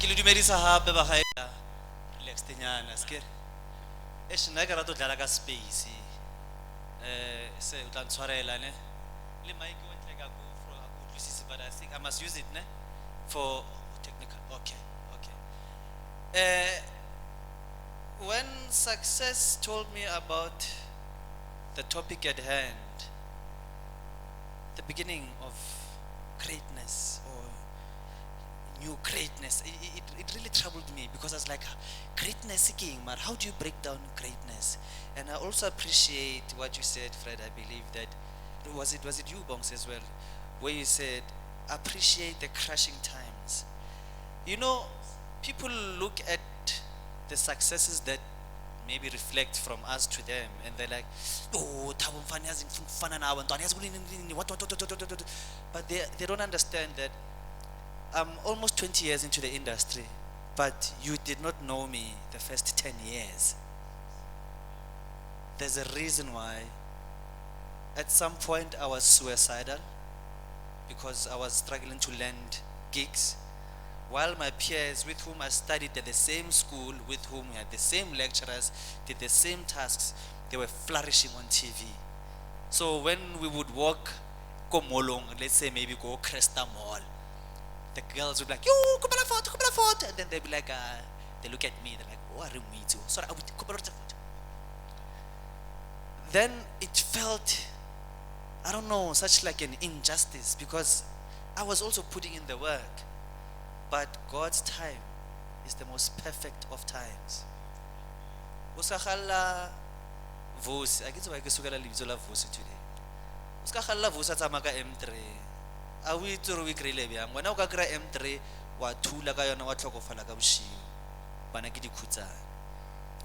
Ke le dumedisa hape ba gae relax tenyana skere. E shina ka rato dlala ka space. Se o tla ntshwarela ne. Le mic o ntle ka go for a go utlwisise, but I think I must use it ne for technical. Okay, okay. When success told me about the topic at hand, the beginning of greatness or new greatness, it really troubled me because I was like, greatness king, but how do you break down greatness? And I also appreciate what you said, Fred. I believe that was it you, Bongs, as well, where you said appreciate the crushing times. You know, people look at the successes that maybe reflect from us to them, and they're like, oh, Thabo Mfana has fun now, and what. But they don't understand that I'm almost 20 years into the industry, but you did not know me the first 10 years. There's a reason why. At some point, I was suicidal because I was struggling to land gigs, while my peers with whom I studied at the same school, with whom we had the same lecturers, did the same tasks, they were flourishing on TV. So when we would walk, go Molong, let's say maybe go Cresta Mall, the girls would be like, yo, kupala photo, and then they'd be like, they look at me, they're like, oh, are we too? Sorry, kupala photo. Then it felt, I don't know, such like an injustice because I was also putting in the work. But God's time is the most perfect of times. Usakhala vusi, akitse wa ke sukela lebitso la vusi today. Usakhala vusi tsamaka M3. A o itse re o ikrile byang. Wena o ka kra M3 wa thula ka yona wa tlhokofala ka boshigo. Bana ke dikhutsana.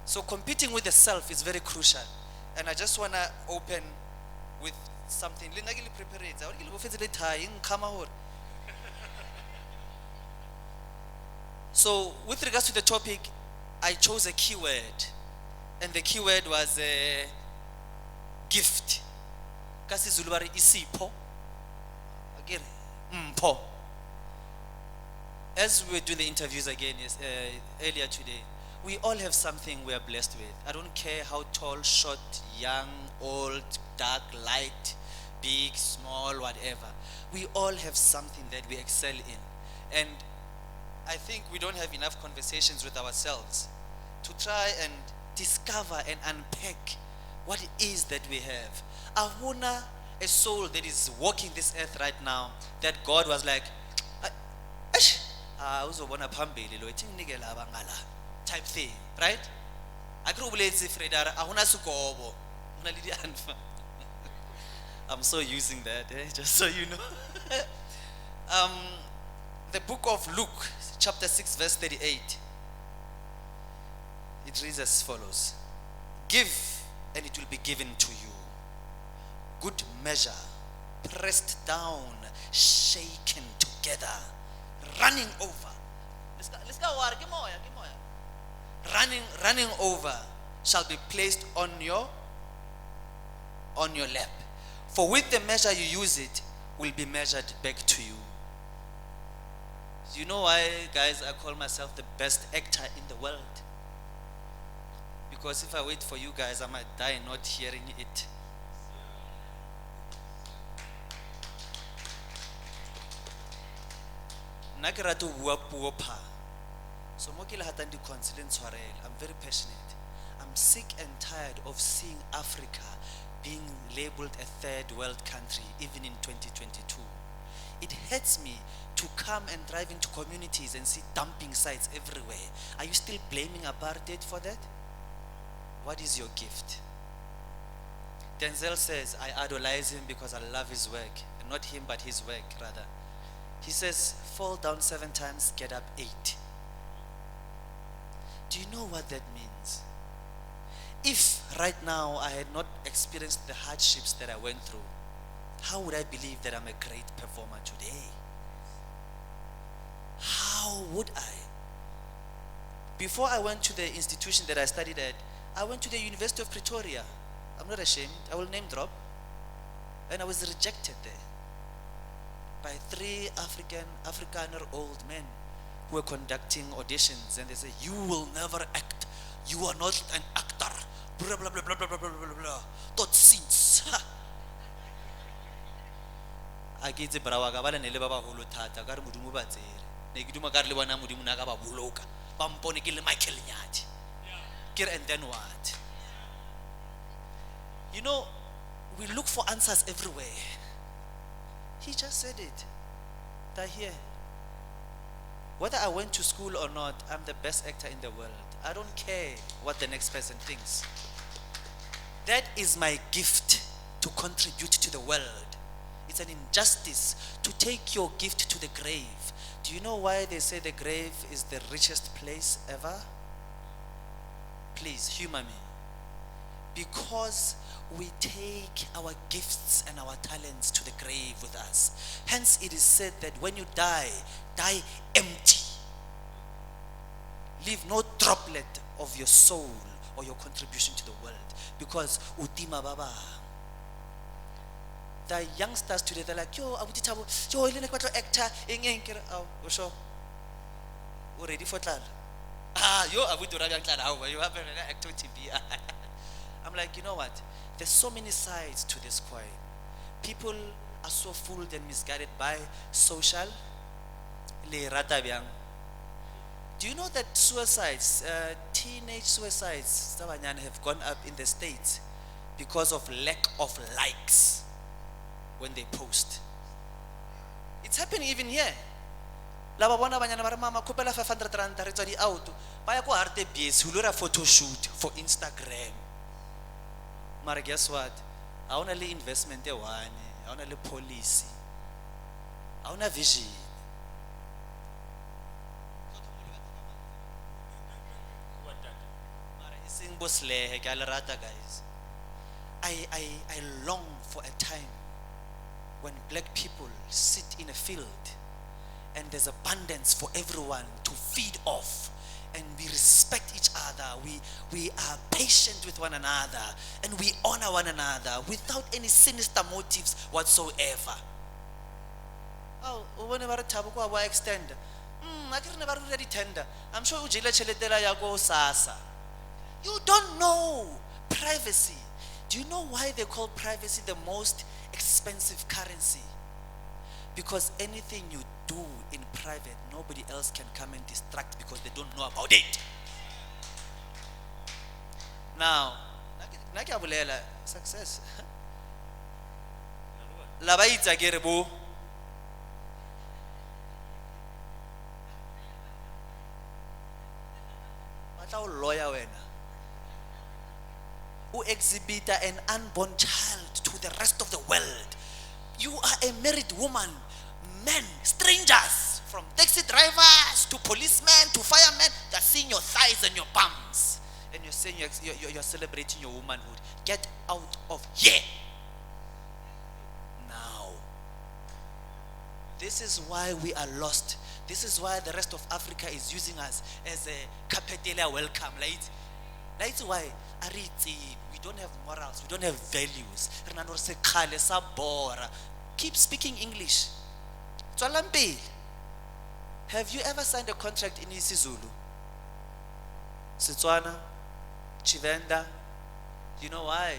So competing with the self is very crucial. And I just want to open with something. Le nna ke le prepare tsa. O ke le bofetse le thai nkgama hore. So with regards to the topic, I chose a keyword, and the keyword was gift. Kasi Zulu bari isipho. Again, mpho. As we were doing the interviews again earlier today, we all have something we are blessed with. I don't care how tall, short, young, old, dark, light, big, small, whatever. We all have something that we excel in. And I think we don't have enough conversations with ourselves to try and discover and unpack what it is that we have. Ahuna, a soul that is walking this earth right now, that God was like, type thing, right? I'm so using that, just so you know. The book of Luke, chapter 6, verse 38. It reads as follows. Give, and it will be given to you. Good measure, pressed down, shaken together, running over. Let's go. Running over shall be placed on your lap. For with the measure you use it, will be measured back to you. You know why, guys, I call myself the best actor in the world? Because if I wait for you guys, I might die not hearing it. So I'm very passionate. I'm sick and tired of seeing Africa being labeled a third world country, even in 2022. It hurts me to come and drive into communities and see dumping sites everywhere. Are you still blaming apartheid for that? What is your gift? Denzel says, I idolize him because I love his work. And not him, but his work, rather. He says, fall down 7 times, get up 8. Do you know what that means? If right now I had not experienced the hardships that I went through, how would I believe that I'm a great performer today? How would I? Before I went to the institution that I studied at, I went to the University of Pretoria. I'm not ashamed. I will name drop. And I was rejected there by 3 Afrikaner old men who were conducting auditions, and they say, "You will never act. You are not an actor." Blah blah blah blah blah blah blah blah blah. Tot sins. A ke itse brawa ka bala ne le ba ba holo thata ka re modimo ba tsere. Ne ke duma ka re le bona modimo na ka ba boloka. Ba mpone ke le Michael Nyati. And then what? You know, we look for answers everywhere. He just said it. They're here. Whether I went to school or not, I'm the best actor in the world. I don't care what the next person thinks. That is my gift to contribute to the world. It's an injustice to take your gift to the grave. Do you know why they say the grave is the richest place ever? Please humor me. Because we take our gifts and our talents to the grave with us. Hence it is said that when you die, die empty. Leave no droplet of your soul or your contribution to the world. Because utima baba. The youngsters today, they're like, yo, abuti Thabo, yo, ile nekwato actor, engeng, oh, sure. Ready for tlala? Yo, abuti rabi tlala, how you have an actor TV. I'm like, you know what? There's so many sides to this coin. People are so fooled and misguided by social. Do you know that suicides, teenage suicides, have gone up in the States because of lack of likes when they post? It's happening even here. Laba bona banyana ba re mama khopela 500 rand re tswa di auto ba ya ko Hartebees ho lora photo shoot for Instagram. Mara guess what? Ha ona le investment e one, ha ona le policy, ha ona vision. Mara iseng boslehe ke a le rata guys. I long for a time when black people sit in a field and there's abundance for everyone to feed off, and we respect each other, we are patient with one another, and we honor one another without any sinister motives whatsoever. Oh, whenever Thabo ko wa extend, I can never ready tender. I'm sure ujile cheletela ya go sasa. You don't know privacy. Do you know why they call privacy the most expensive currency? Because anything you do in private, nobody else can come and distract because they don't know about it. Now, success. Labaitsa gerebo. Matao lawyer wena. Who exhibit an unborn child to the rest of the world. You are a married woman. Men, strangers, from taxi drivers to policemen to firemen, they're seeing your thighs and your bums. And you're saying you're celebrating your womanhood. Get out of here. Now. This is why we are lost. This is why the rest of Africa is using us as a capitela welcome. That's why we don't have morals, we don't have values. Keep speaking English. Have you ever signed a contract in isiZulu? Setswana, Chivenda? You know why?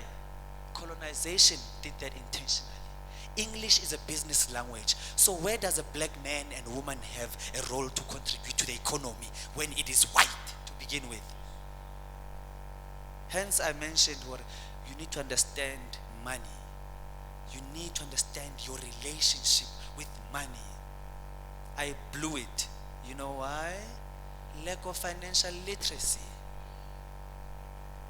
Colonization did that intentionally. English is a business language. So where does a black man and woman have a role to contribute to the economy when it is white to begin with? Hence I mentioned what you need to understand money. You need to understand your relationship with money. I blew it. You know why? Lack of financial literacy.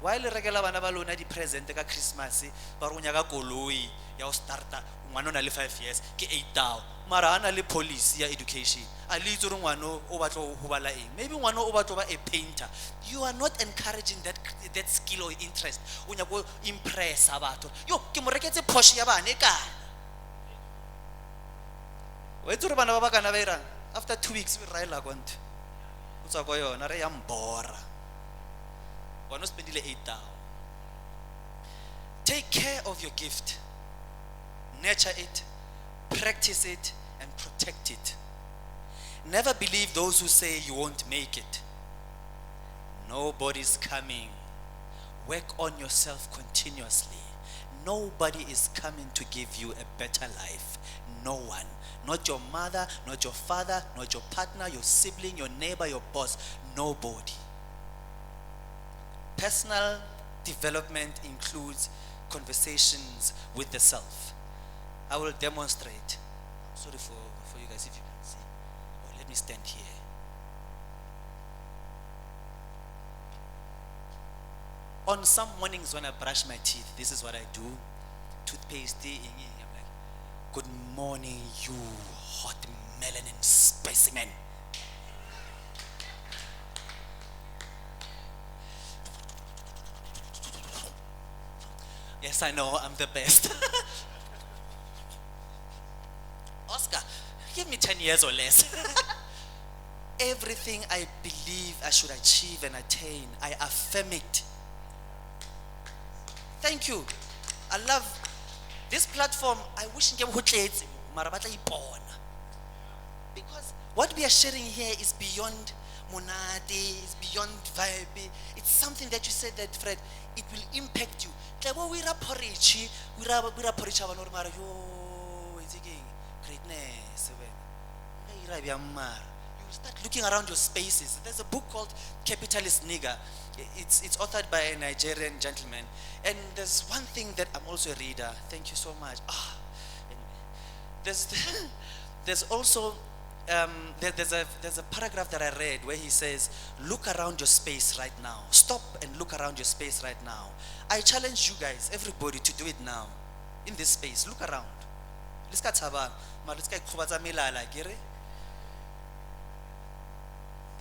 Why le regela bana ba lona di present ka Christmas ba re o nyaka koloi ya o starta ngwana o na le 5 years ke 8,000 mara ana le policy ya education a le itse re ngwana o batlo ho bala eng, maybe ngwana o batlo ba a painter. You are not encouraging that skill or interest. O nyaka impress batho. Yo ke mo reketse Porsche ya bana e kana wa itse re bana ba kana ba irang after 2 weeks we raila konto o tswa go yona re ya mbora. Take care of your gift, nurture it, practice it, and protect it. Never believe those who say you won't make it. Nobody's coming. Work on yourself continuously. Nobody is coming to give you a better life. No one. Not your mother, not your father, not your partner, your sibling, your neighbor, your boss. Nobody. Personal development includes conversations with the self. I will demonstrate. Sorry for you guys if you can see. Oh, let me stand here. On some mornings when I brush my teeth, this is what I do. Toothpaste, I'm like, good morning, you hot melanin specimen. Yes, I know, I'm the best. Oscar, give me 10 years or less. Everything I believe I should achieve and attain, I affirm it. Thank you. I love this platform. I wish because what we are sharing here is beyond monadi, is beyond vibe. It's something that you said that, Fred, it will impact you. Greatness. You start looking around your spaces. There's a book called Capitalist Nigger. It's authored by a Nigerian gentleman. And there's one thing that I'm also a reader. Thank you so much. There's also there's a paragraph that I read where he says, look around your space right now. Stop and look around your space right now. I challenge you guys, everybody, to do it now. In this space, look around.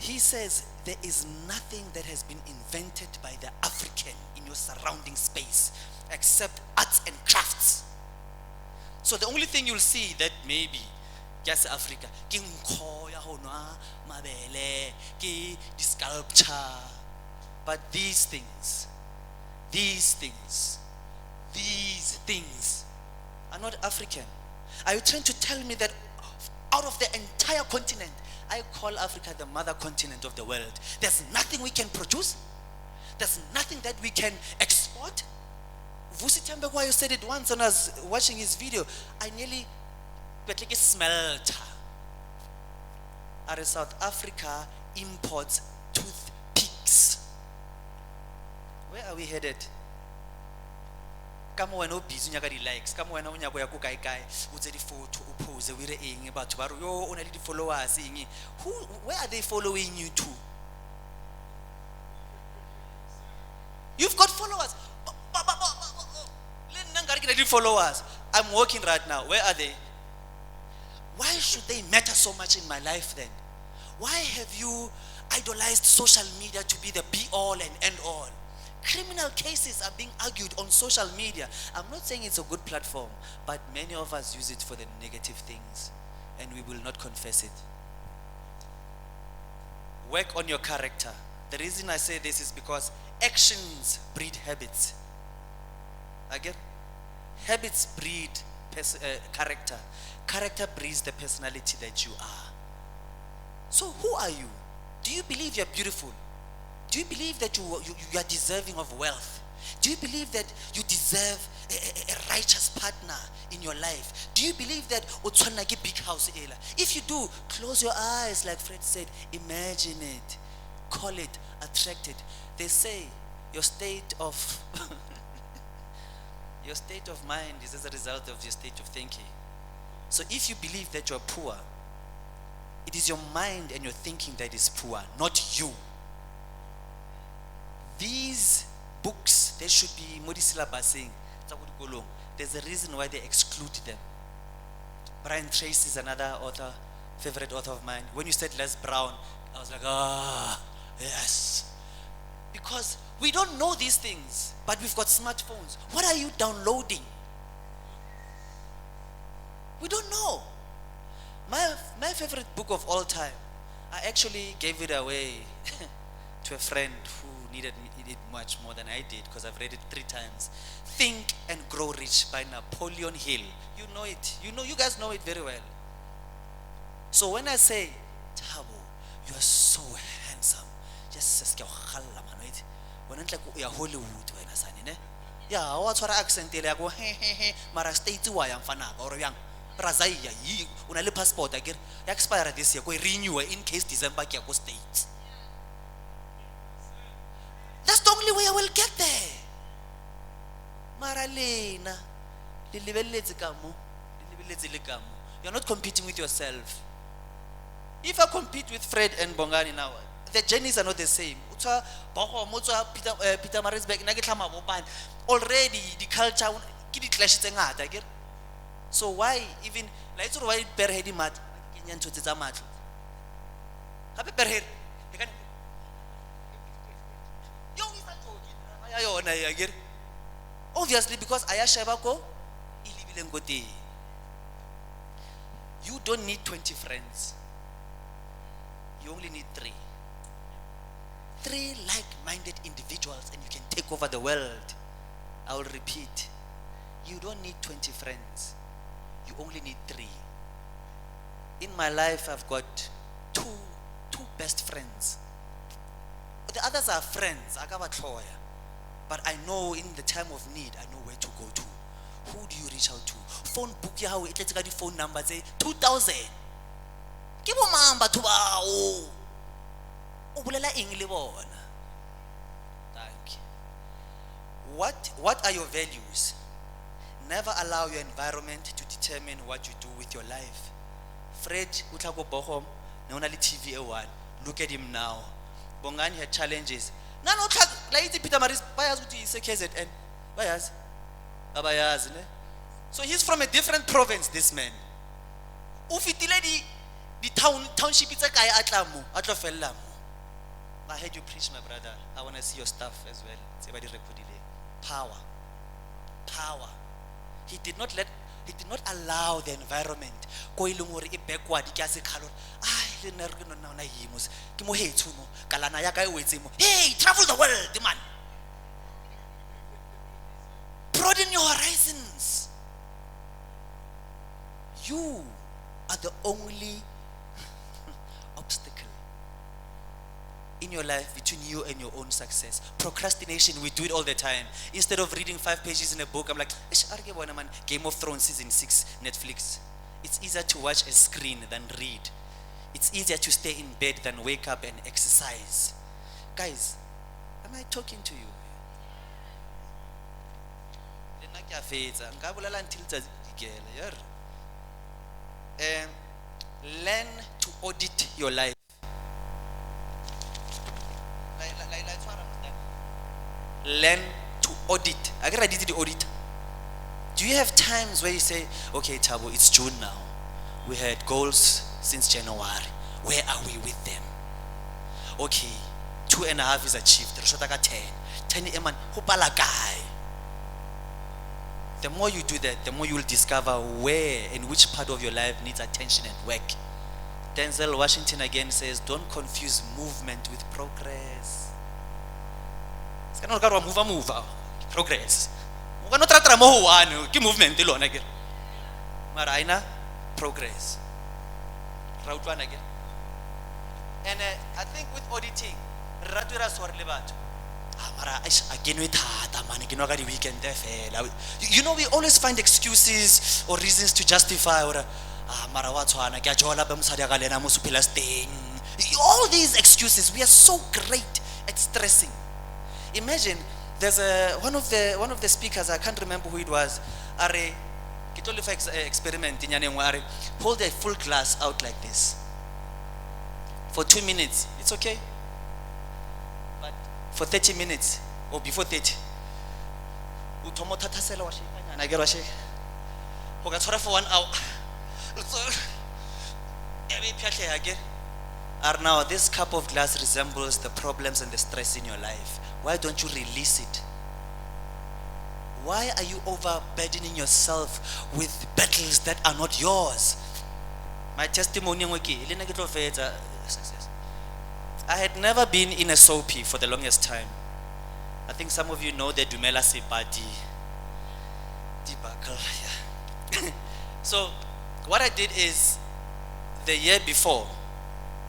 He says there is nothing that has been invented by the African in your surrounding space except arts and crafts. So the only thing you'll see that maybe just Africa, sculpture, but these things are not African. Are you trying to tell me that out of the entire continent, I call Africa the mother continent of the world, there's nothing we can produce? There's nothing that we can export? Vusi Tembekwayo said it once when I was watching his video. I nearly but like a smelter. Are South Africa imports toothpicks. Where are we headed? Come on, no busy nyaka likes. Come on, unyako ya kukai kai. Uze di photo upose we re eng batho ba re yo ona le di followers eng. Who, where are they following you to? You've got followers. Followers. I'm working right now. Where are they? Why should they matter so much in my life then? Why have you idolized social media to be the be-all and end-all? Criminal cases are being argued on social media. I'm not saying it's a good platform, but many of us use it for the negative things, and we will not confess it. Work on your character. The reason I say this is because actions breed habits. Again, habits breed character. Character breeds the personality that you are. So who are you? Do you believe you're beautiful? Do you believe that you are deserving of wealth? Do you believe that you deserve a righteous partner in your life? Do you believe that utswanagi big house ela? If you do, close your eyes like Fred said, imagine it, call it, attract it. They say your state of your state of mind is as a result of your state of thinking. So if you believe that you're poor, it is your mind and your thinking that is poor, not you. These books, they should be modi syllabusing. There's a reason why they exclude them. Brian Tracy is another author, favorite author of mine. When you said Les Brown, I was like, yes. Because we don't know these things, but we've got smartphones. What are you downloading? We don't know. My favorite book of all time, I actually gave it away to a friend who needed it much more than I did because I've read it 3 times. Think and Grow Rich by Napoleon Hill. You know it. You guys know it very well. So when I say Thabo, you are so handsome. Just says ke khalla man, right? When like ya Hollywood wena sani ne? Yeah, wa tshwara accent ile ya go he mara states wa yang fana ka or yang Razaya yi una le passport akere ya expire this year go renew in case December ke go states. That's the only way I will get there. Mara lena le lebeletse ka mo, le lebeletse le ka mo. You're not competing with yourself. If I compete with Fred and Bongani now, the journeys are not the same. Utsa boko motsa Peter Maritzburg na ke tlhama bopane. Already the culture ke di clash tse ngata akere. So why even like it's why perhedi mat ke nya ntho tsa matlo. Hape perhedi e ka yo isa tsoki ya yona ya akere. Obviously because ayasheba ko ilibile ngoti. You don't need 20 friends. You only need 3. 3 like-minded individuals and you can take over the world. I will repeat. You don't need 20 friends. You only need 3. In my life, I've got two best friends. The others are friends. But I know in the time of need, I know where to go to. Who do you reach out to? Phone book ya how it let's phone number say 2000. Give mamba to bao. Ubulela ing le bona. Thank you. What are your values? Never allow your environment to determine what you do with your life. Fred utlako bohom na una le TV A1. Look at him now. Bongani had challenges. Nano like Peter Maris bayaz uthi is KZN. Bayaz. Abayaz ne. So he's from a different province, this man. Ufitile the township it's a guy atlo fella. I heard you preach, my brother. I want to see your stuff as well. Power. He did not allow the environment go ilungore e backward ke a se khalora. Ai le nna re no na yimus ke mo hetsu mo kalana ya ka e wetse mo. Hey, travel the world, man. Broaden your horizons. You are the only obstacle in your life between you and your own success. Procrastination, we do it all the time. Instead of reading 5 pages in a book, I'm like, Game of Thrones season 6, Netflix. It's easier to watch a screen than read. It's easier to stay in bed than wake up and exercise. Guys, am I talking to you? Learn to audit your life. Learn to audit. I get ready to audit. Do you have times where you say, okay, Thabo, it's June now. We had goals since January. Where are we with them? Okay, 2.5 is achieved. 10 eman hopala guy. The more you do that, the more you will discover where and which part of your life needs attention and work. Denzel Washington again says, don't confuse movement with progress. It's not move progress. We not try more one movement alone again. Maraina progress. Route one again. And I think with auditing, Radura Swarlebat. Again with man, weekend. You know, we always find excuses or reasons to justify or all these excuses. We are so great at stressing. Imagine there's one of the speakers, I can't remember who it was. Are experiment in hold a full glass out like this for 2 minutes. It's okay. But for 30 minutes or before 30, for 1 hour. Now this cup of glass resembles the problems and the stress in your life. Why don't you release it? Why are you overburdening yourself with battles that are not yours? My testimony, I had never been in a soapy for the longest time. I think some of you know the Dumela Sipati debacle. Yeah. So what I did is, the year before,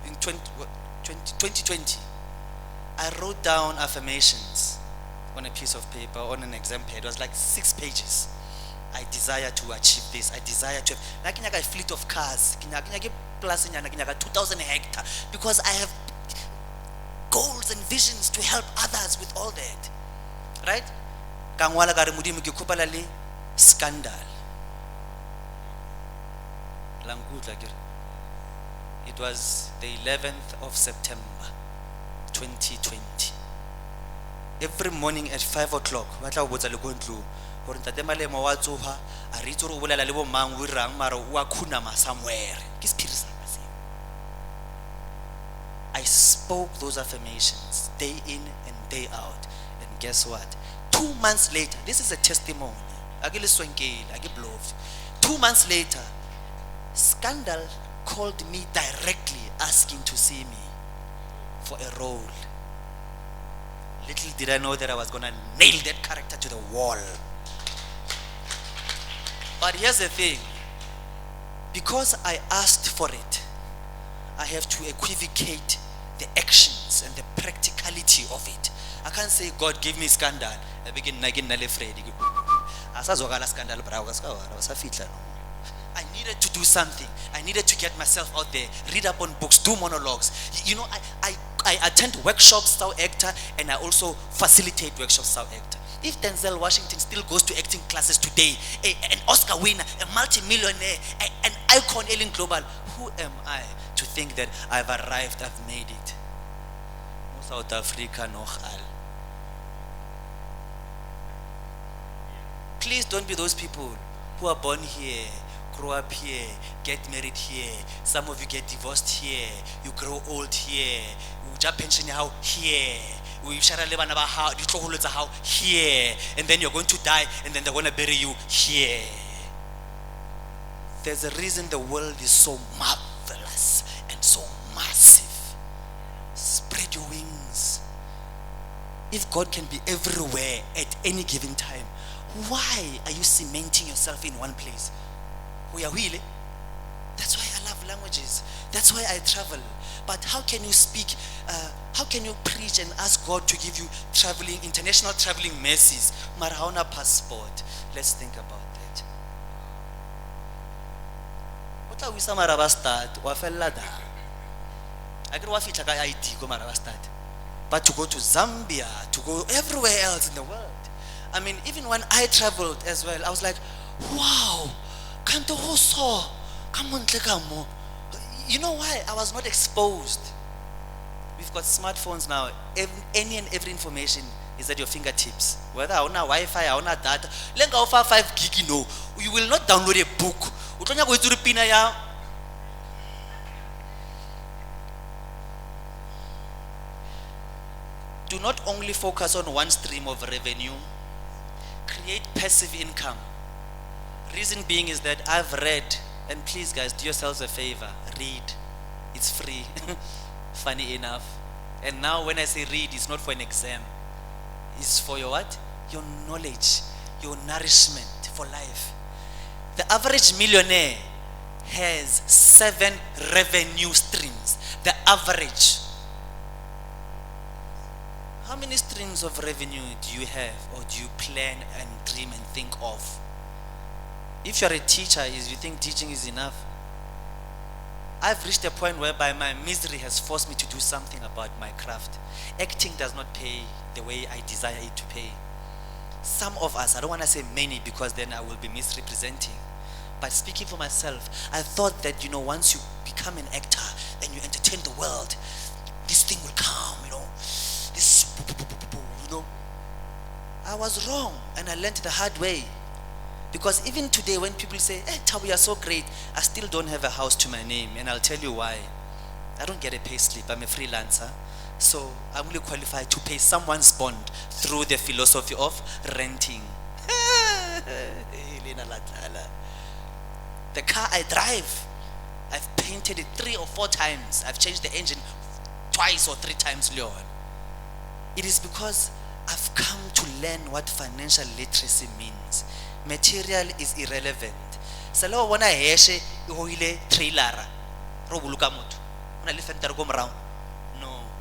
in 2020, I wrote down affirmations on a piece of paper, on an exam pad. It was like 6 pages. I desire to achieve this. I desire to have a fleet of cars. Plus 2,000 hectares, because I have goals and visions to help others with all that. Right? Kangwala ka re modimo ke khopela le scandal. It was the 11th of September 2020. Every morning at 5 o'clock, batla o botsa le go ntlo gore ntate Malema wa tsoha a re itse re o bolela le bo mang o irang mara o a khunama somewhere. Ke sephiri sa se. I spoke those affirmations day in and day out, and guess what? 2 months later, this is a testimony. I get swankele, I get bluffed. 2 months later, Scandal called me directly asking to see me for a role. Little did I know that I was gonna nail that character to the wall. But here's the thing, because I asked for it, I have to equivocate the actions and the practicality of it. I can't say God give me scandal. I begin nagging Freddy. I needed to do something. I needed to get myself out there, read up on books, do monologues. You know, I attend workshops, South Actor, and I also facilitate workshops, South Actor. If Denzel Washington still goes to acting classes today, an Oscar winner, a multi-millionaire, an icon alien global, who am I to think that I've arrived, I've made it? South Africa, no. Please don't be those people who are born here, grow up here, get married here. Some of you get divorced here. You grow old here. You just pension how here. You share how here, and then you're going to die, and then they're going to bury you here. There's a reason the world is so marvelous and so massive. Spread your wings. If God can be everywhere at any given time, why are you cementing yourself in one place? We are really. That's why I love languages. That's why I travel. But how can you speak? How can you preach and ask God to give you traveling, international traveling mercies? Maraona passport. Let's think about that. What are we some Marabastad? Wafella da. I get wafita ka ID go Marabastad. But to go to Zambia, to go everywhere else in the world. I mean, even when I traveled as well, I was like, wow, can't also come on, you know why? I was not exposed. We've got smartphones now. Any and every information is at your fingertips. Whether I own a Wi-Fi, I own a data. Lenga offer 5 gig, you will not download a book. Utonya go to pina ya. Do not only focus on one stream of revenue. Create passive income. Reason being is that I've read, and please guys, do yourselves a favor, read. It's free. Funny enough. And now when I say read, it's not for an exam. It's for your what? Your knowledge, your nourishment for life. The average millionaire has 7 revenue streams. The average. How many streams of revenue do you have, or do you plan and dream and think of? If you're a teacher, you think teaching is enough? I've reached a point whereby my misery has forced me to do something about my craft. Acting does not pay the way I desire it to pay. Some of us, I don't want to say many because then I will be misrepresenting, but speaking for myself, I thought that, once you become an actor and you entertain the world, this thing will come, this, I was wrong, and I learned the hard way. Because even today when people say, hey Thabo, you are so great, I still don't have a house to my name, and I'll tell you why. I don't get a pay slip, I'm a freelancer. So I'm only qualified to pay someone's bond through the philosophy of renting. The car I drive, I've painted it 3 or 4 times. I've changed the engine twice or 3 times, Leon. It is because I've come to learn what financial literacy means. Material is irrelevant. Salo wana heshe ihole trailer ro buluka motho. No,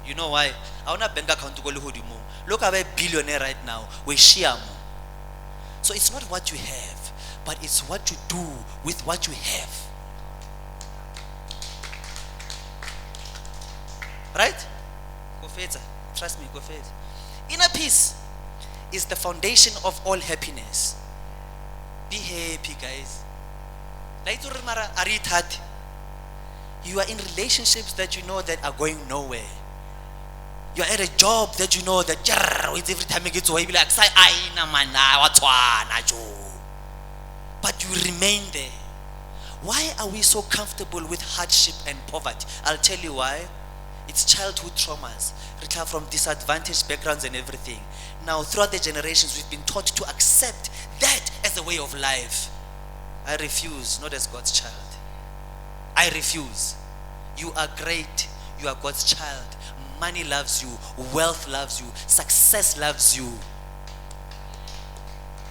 you know why? I want a bank account to go to Hodimo. Look at a billionaire right now. We share more. So it's not what you have, but it's what you do with what you have. Right? Go further. Trust me, go further. Inner peace is the foundation of all happiness. Be happy, guys. You are in relationships that you know that are going nowhere. You are at a job that you know that every time you get to be like, but you remain there. Why are we so comfortable with hardship and poverty? I'll tell you why. It's childhood traumas. We come from disadvantaged backgrounds and everything. Now, throughout the generations, we've been taught to accept that as a way of life. I refuse, not as God's child. I refuse. You are great. You are God's child. Money loves you. Wealth loves you. Success loves you.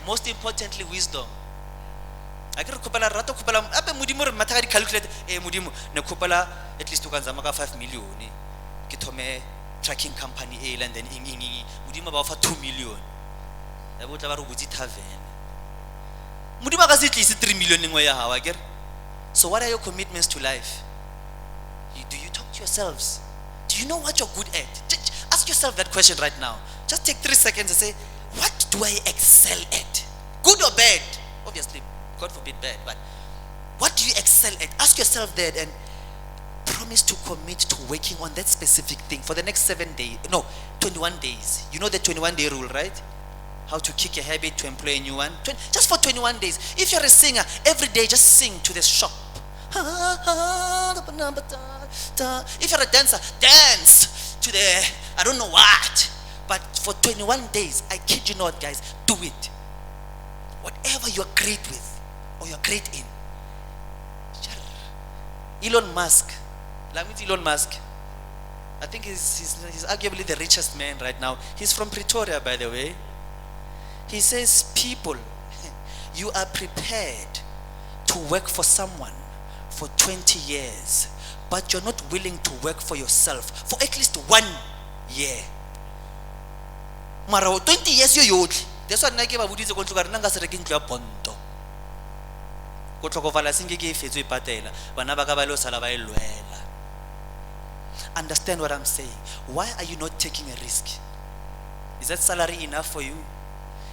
Most importantly, wisdom. I get kupala rato kupala ape mudimu matagari calculate mudimu ne kupala at least ukanzama ka 5 million kithome tracking company A and then ingi mudimu ba offer 2 million yabo tla ba re butsi tavern mudimu ka se tlise 3 million ngwe ya hawa ke. So what are your commitments to life? Do you talk to yourselves? Do you know what you're good at? Just ask yourself that question right now. Just take 3 seconds and say, what do I excel at? Good or bad? Obviously, God forbid bad, but what do you excel at? Ask yourself that and promise to commit to working on that specific thing for the next 21 days. You know the 21-day rule, right? How to kick a habit to employ a new one. Just for 21 days. If you're a singer, every day just sing to the shop. If you're a dancer, dance to the I don't know what. But for 21 days, I kid you not, guys, do it. Whatever you're great with or you're great in. Elon Musk. Elon Musk. I think he's arguably the richest man right now. He's from Pretoria, by the way. He says, people, you are prepared to work for someone for 20 years, but you're not willing to work for yourself for at least 1 year. Mara 20 years you. That's what Nike Babudi's going to go nanga sereking to a ponto. Go to Kovala Singiki Fizu Patela, Wanabakabalo Salabaluela. Understand what I'm saying? Why are you not taking a risk? Is that salary enough for you?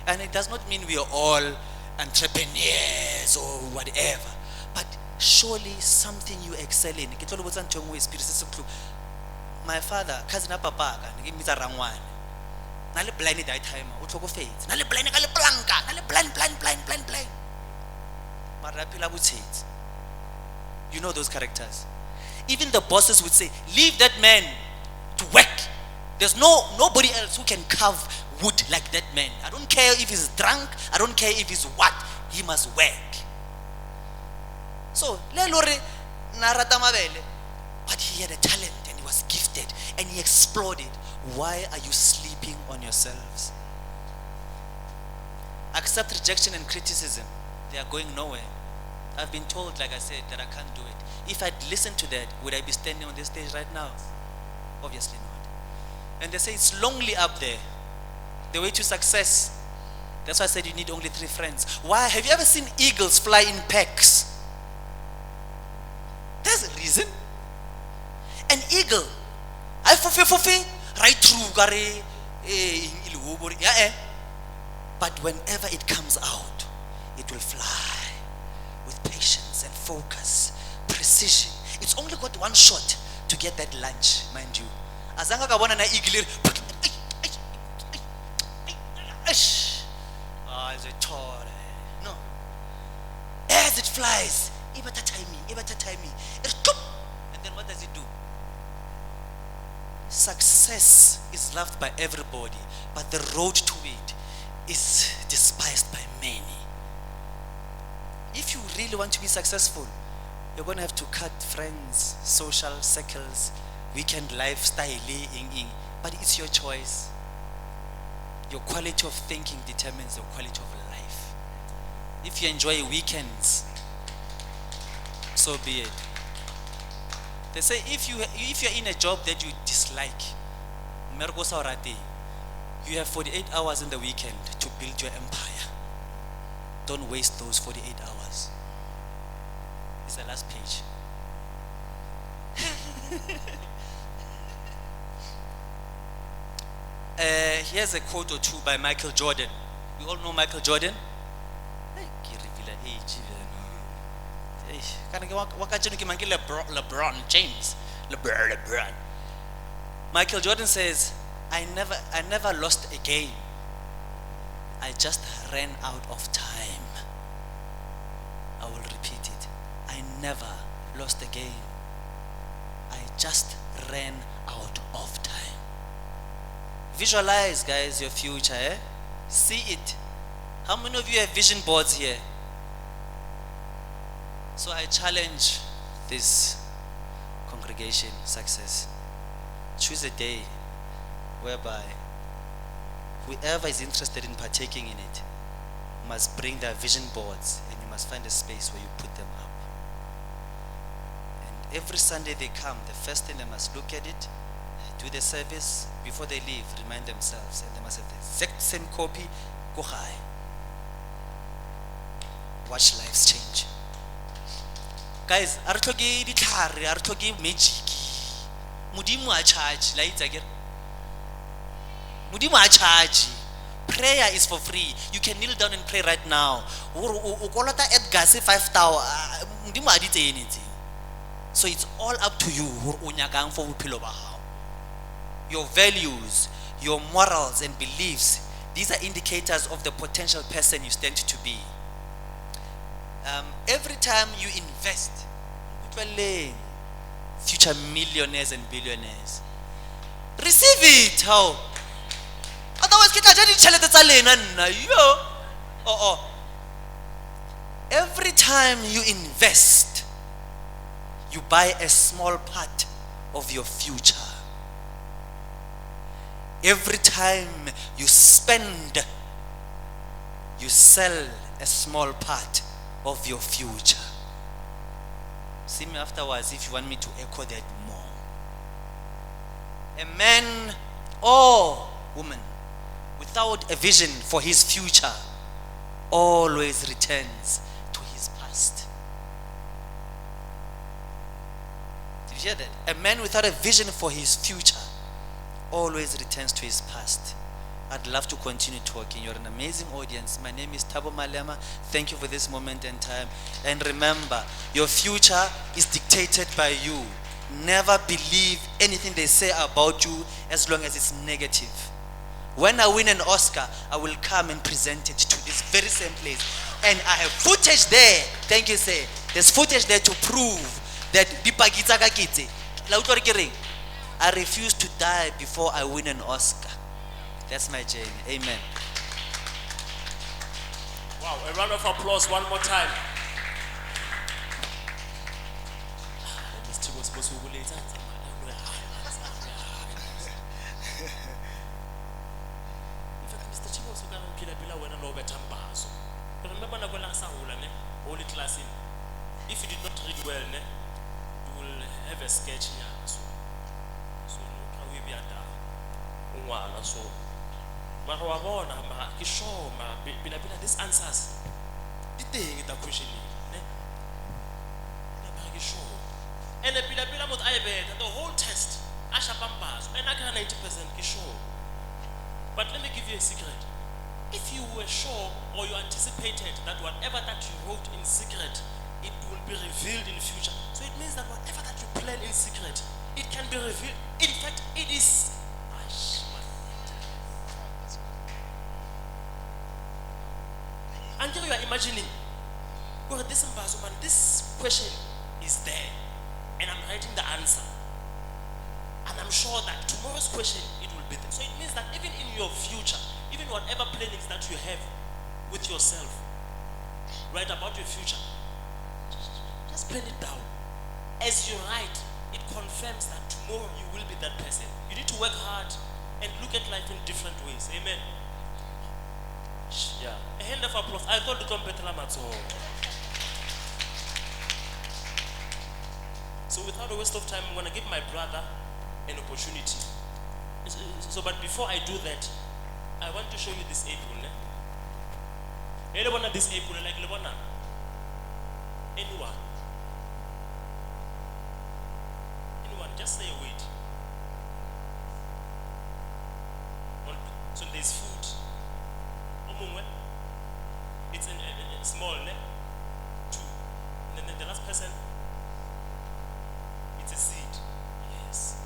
And it does not mean we are all entrepreneurs or whatever. But surely something you excel in. My father, cousin Papa, give me the rangwan. Nale blind that time, utoko faith. Nale blind, nale blanca, nale blind. Marapila would say it. You know those characters. Even the bosses would say, leave that man to work. There's nobody else who can carve wood like that man. I don't care if he's drunk. I don't care if he's what. He must work. So, but he had a talent and he was gifted and he exploded. Why are you sleeping on yourselves? Accept rejection and criticism. They are going nowhere. I've been told, like I said, that I can't do it. If I'd listened to that, would I be standing on this stage right now? Obviously not. And they say it's lonely up there. The way to success. That's why I said you need only 3 friends. Why? Have you ever seen eagles fly in packs? There's a reason. An eagle, I fufi right through but whenever it comes out, it will fly with patience and focus, precision. It's only got 1 shot to get that lunch, mind you. Azanga kabona na eagle. It's a toy. No. As it flies, ibata time me. And then what does it do? Success is loved by everybody, but the road to it is despised by many. If you really want to be successful, you're going to have to cut friends, social circles, weekend lifestyle, but it's your choice. Your quality of thinking determines your quality of life. If you enjoy weekends, so be it. They say if you're in a job that you dislike, you have 48 hours in the weekend to build your empire. Don't waste those 48 hours. It's the last page. Here's a quote or two by Michael Jordan. We all know Michael Jordan. LeBron James. LeBron. Michael Jordan says, I never lost a game. I just ran out of time. I will repeat it. I never lost a game. I just ran out of time. Visualize, guys, your future. See it. How many of you have vision boards here? So I challenge this congregation success. Choose a day whereby whoever is interested in partaking in it must bring their vision boards, and you must find a space where you put them up. And every Sunday they come, the first thing they must look at it, do the service, before they leave, remind themselves, and they must have the exact same copy. Go high. Watch lives change. Guys, are talking ditlhare, are talking magic. Modimo a charge, la itse akere. Modimo a charge. Prayer is for free. You can kneel down and pray right now. O kolota Edgar se 5,000. Modimo a ditse anything. So it's all up to you hore o nyakang for bophelo ba hao. Your values, your morals and beliefs, these are indicators of the potential person you stand to be. Every time you invest, future millionaires and billionaires, receive it. How? Otherwise, every time you invest, you buy a small part of your future. Every time you spend, you sell a small part of your future. See me afterwards if you want me to echo that more. A man or woman without a vision for his future always returns to his past. Did you hear that? A man without a vision for his future always returns to his past. I'd love to continue talking. You're an amazing audience. My name is Thabo Malema. Thank you for this moment in time. And remember, your future is dictated by you. Never believe anything they say about you as long as it's negative. When I win an Oscar, I will come and present it to this very same place. And I have footage there. Thank you, sir. There's footage there to prove that I refuse to die before I win an Oscar. That's my journey. Amen. Wow, a round of applause one more time. If you did not read well, you will have a sketch here. So we be at so these answers the question and the whole test and I can 90% sure. But let me give you a secret. If you were sure or you anticipated that whatever that you wrote in secret, it will be revealed in future. So it means that whatever that you plan in secret, it can be revealed. In fact, it is. Until you are imagining, well, this question is there, and I'm writing the answer, and I'm sure that tomorrow's question it will be there. So it means that even in your future, even whatever plannings that you have with yourself, write about your future. Just plan it down. As you write, it confirms that tomorrow you will be that person. You need to work hard and look at life in different ways. Amen. Yeah. A hand of applause. I thought the competitor. So without a waste of time, I'm going to give my brother an opportunity. So, but before I do that, I want to show you this apple. Anyone this apple, like Lebona? Anyone? Anyone? Just say a word. So there's food. It's a small, ne? 2. And then the last person, it's a seed. Yes.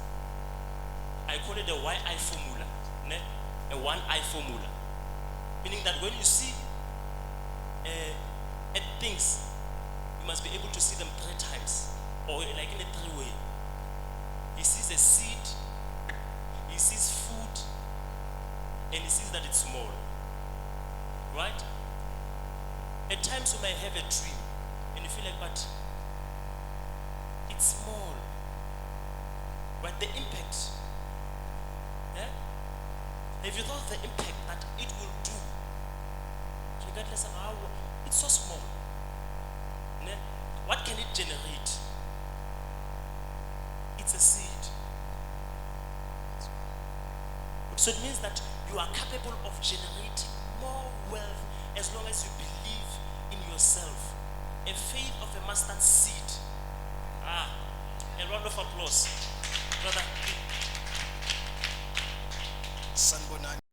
I call it a YI formula. Ne? A 1I formula. Meaning that when you see at things, you must be able to see them 3 times. Or like in a 3-way. He sees a seed, he sees food, and he sees that it's small. Right? At times you may have a dream and you feel like, but it's small. But the impact, have you thought of the impact that it will do? Regardless of how, it's so small. What can it generate? It's a seed. So it means that you are capable of generating more wealth as long as you believe in yourself. A faith of a mustard seed. A round of applause. Brother. Sanbonani.